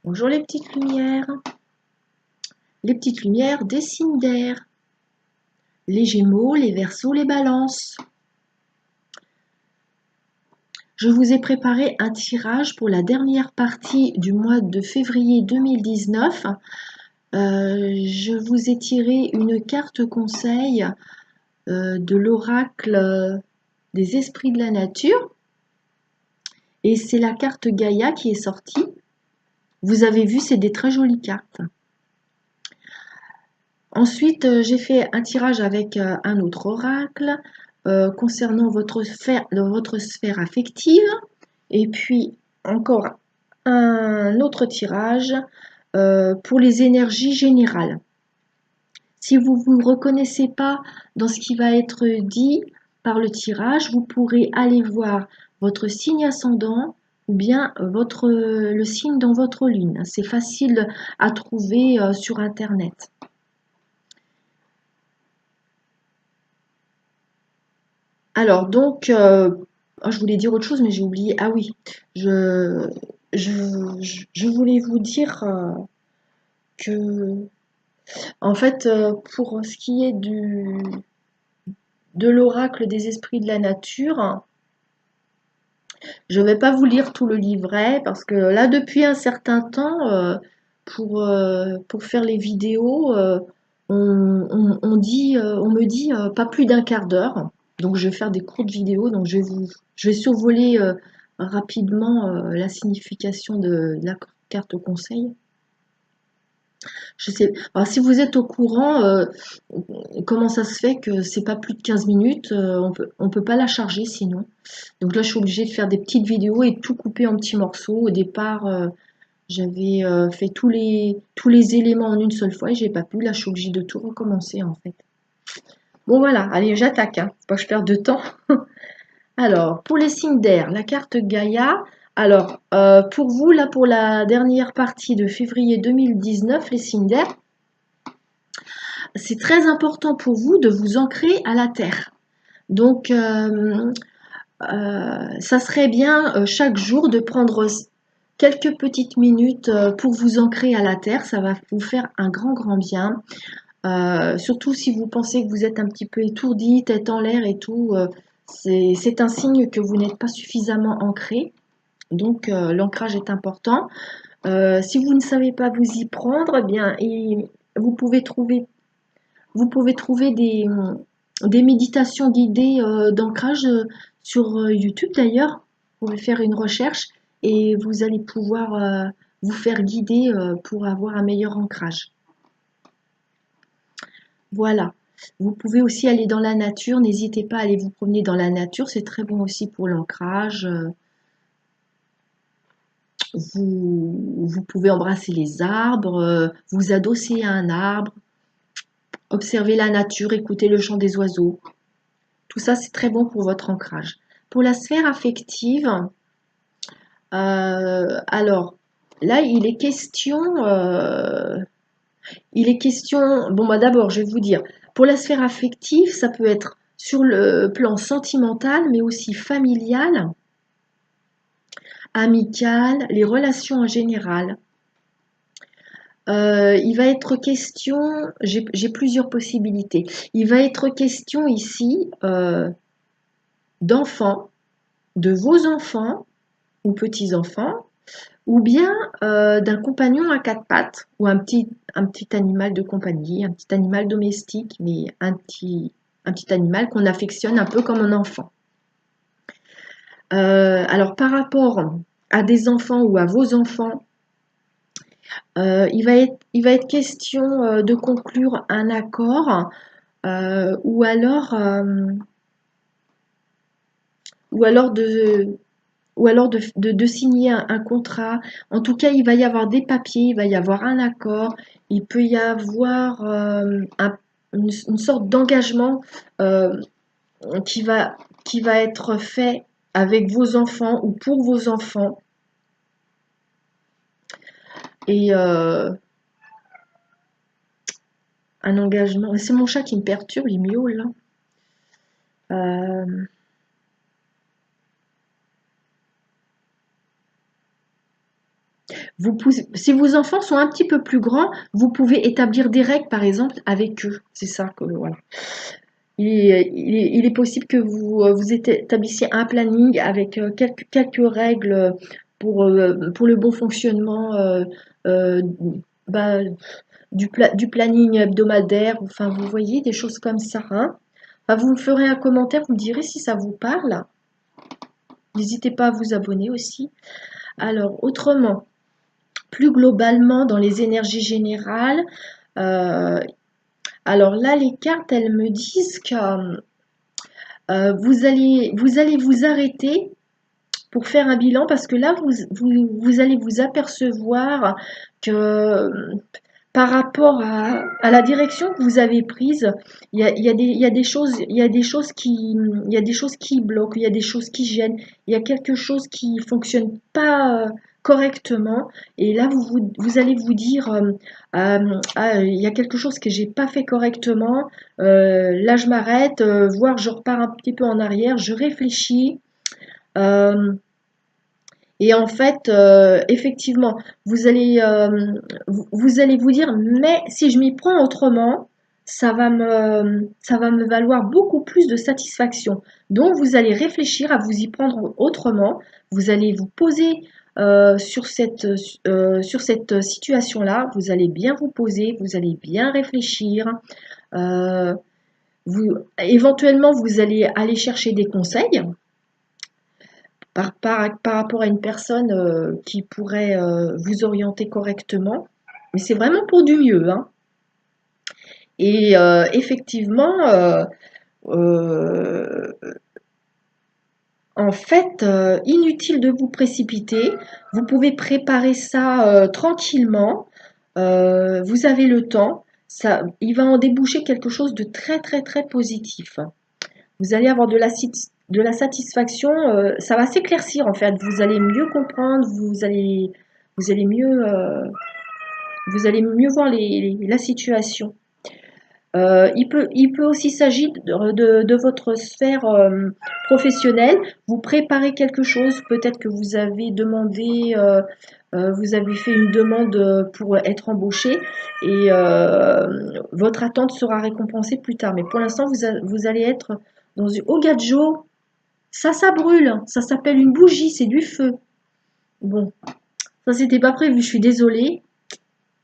Bonjour les petites lumières des signes d'air, les Gémeaux, les Verseaux, les Balances. Je vous ai préparé un tirage pour la dernière partie du mois de février 2019. Je vous ai tiré une carte conseil de l'oracle des esprits de la nature et c'est la carte Gaïa qui est sortie. Vous avez vu, c'est des très jolies cartes. Ensuite, j'ai fait un tirage avec un autre oracle concernant votre sphère affective. Et puis encore un autre tirage pour les énergies générales. Si vous ne vous reconnaissez pas dans ce qui va être dit par le tirage, vous pourrez aller voir votre signe ascendant ou bien le signe dans votre lune. C'est facile à trouver sur Internet. Alors donc, je voulais dire autre chose, mais j'ai oublié. Ah oui, je, je voulais vous dire que, en fait, pour ce qui est de l'oracle des esprits de la nature, je ne vais pas vous lire tout le livret parce que là, depuis un certain temps, pour faire les vidéos, on me dit pas plus d'un quart d'heure. Donc, je vais faire des courtes vidéos. Donc, je vais survoler rapidement la signification de la carte conseil. Je sais. Alors, si vous êtes au courant, comment ça se fait que c'est pas plus de 15 minutes, on peut pas la charger sinon. Donc là, je suis obligée de faire des petites vidéos et tout couper en petits morceaux. Au départ, j'avais fait tous les éléments en une seule fois et j'ai pas pu. Là, je suis obligée de tout recommencer en fait. Bon voilà, allez, j'attaque, hein. Faut pas que je perde de temps. Alors, pour les signes d'air, la carte Gaïa. Alors, pour vous, là, pour la dernière partie de février 2019, les signes d'air, c'est très important pour vous de vous ancrer à la terre. Donc, ça serait bien chaque jour de prendre quelques petites minutes pour vous ancrer à la terre. Ça va vous faire un grand bien. Surtout si vous pensez que vous êtes un petit peu étourdi, tête en l'air et tout. C'est un signe que vous n'êtes pas suffisamment ancré. Donc l'ancrage est important. Si vous ne savez pas vous y prendre, eh bien, vous pouvez trouver des méditations guidées d'ancrage sur YouTube d'ailleurs. Vous pouvez faire une recherche et vous allez pouvoir vous faire guider pour avoir un meilleur ancrage. Voilà. Vous pouvez aussi aller dans la nature. N'hésitez pas à aller vous promener dans la nature. C'est très bon aussi pour l'ancrage. Vous pouvez embrasser les arbres, vous adosser à un arbre, observer la nature, écouter le chant des oiseaux. Tout ça, c'est très bon pour votre ancrage. Pour la sphère affective, alors là, il est question, bon bah d'abord, je vais vous dire, pour la sphère affective, ça peut être sur le plan sentimental, mais aussi familial, amical, les relations en général. Il va être question, j'ai plusieurs possibilités. Il va être question ici d'enfants, de vos enfants ou petits-enfants, ou bien d'un compagnon à quatre pattes, ou un petit animal de compagnie, un petit animal domestique, mais un petit animal qu'on affectionne un peu comme un enfant. Alors par rapport à des enfants ou à vos enfants, il va être question de conclure un accord euh, ou alors, euh, ou alors de, ou alors de signer un contrat. En tout cas, il va y avoir des papiers, il va y avoir un accord, il peut y avoir une sorte d'engagement euh, qui qui va être fait avec vos enfants ou pour vos enfants. Et un engagement. C'est mon chat qui me perturbe, il miaule là. Euh, Si vos enfants sont un petit peu plus grands, vous pouvez établir des règles, par exemple, avec eux. C'est ça que, voilà. Il est possible que vous établissiez un planning avec quelques règles pour le bon fonctionnement euh, bah, du planning hebdomadaire. Enfin, vous voyez, des choses comme ça, hein. Enfin, vous me ferez un commentaire, vous me direz si ça vous parle. N'hésitez pas à vous abonner aussi. Alors, autrement, plus globalement, dans les énergies générales, euh, alors là, les cartes, elles me disent que vous allez vous arrêter pour faire un bilan parce que là, vous allez vous apercevoir que par rapport à la direction que vous avez prise, il y a des choses, il y a des choses qui bloquent, il y a des choses qui gênent, il y a quelque chose qui fonctionne pas correctement. Et là, vous allez vous dire, ah, il y a quelque chose que j'ai pas fait correctement. Là, je m'arrête, voire je repars un petit peu en arrière, je réfléchis. Euh, et en fait, effectivement, vous allez vous dire, mais si je m'y prends autrement, ça va me valoir beaucoup plus de satisfaction. Donc, vous allez réfléchir à vous y prendre autrement. Vous allez vous poser sur cette situation-là. Vous allez bien vous poser, vous allez bien réfléchir. Euh, Éventuellement, vous allez aller chercher des conseils par rapport à une personne qui pourrait vous orienter correctement. Mais c'est vraiment pour du mieux, hein. Et effectivement, euh, en fait, inutile de vous précipiter. Vous pouvez préparer ça tranquillement. Vous avez le temps. Ça, il va en déboucher quelque chose de très très très positif. Vous allez avoir de la satisfaction, ça va s'éclaircir en fait. Vous allez mieux comprendre, vous allez vous allez mieux voir la situation. Il peut aussi s'agir de votre sphère professionnelle. Vous préparez quelque chose, peut-être que vous avez demandé, vous avez fait une demande pour être embauché et votre attente sera récompensée plus tard. Mais pour l'instant, vous allez être dans une... Oh gadjo, ça brûle, ça s'appelle une bougie, c'est du feu. Bon, ça c'était pas prévu, je suis désolée.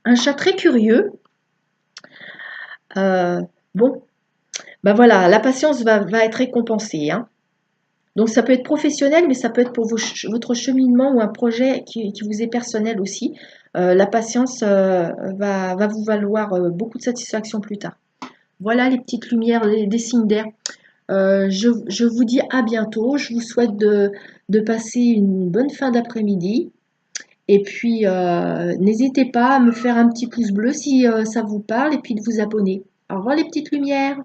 Un chat très curieux. Euh, bon, ben voilà, la patience va être récompensée, hein. Donc ça peut être professionnel, mais ça peut être pour votre cheminement ou un projet qui vous est personnel aussi. La patience va vous valoir beaucoup de satisfaction plus tard. Voilà les petites lumières, des signes d'air. Je vous dis à bientôt. Je vous souhaite de passer une bonne fin d'après-midi. Et puis, n'hésitez pas à me faire un petit pouce bleu si ça vous parle et puis de vous abonner. Au revoir les petites lumières.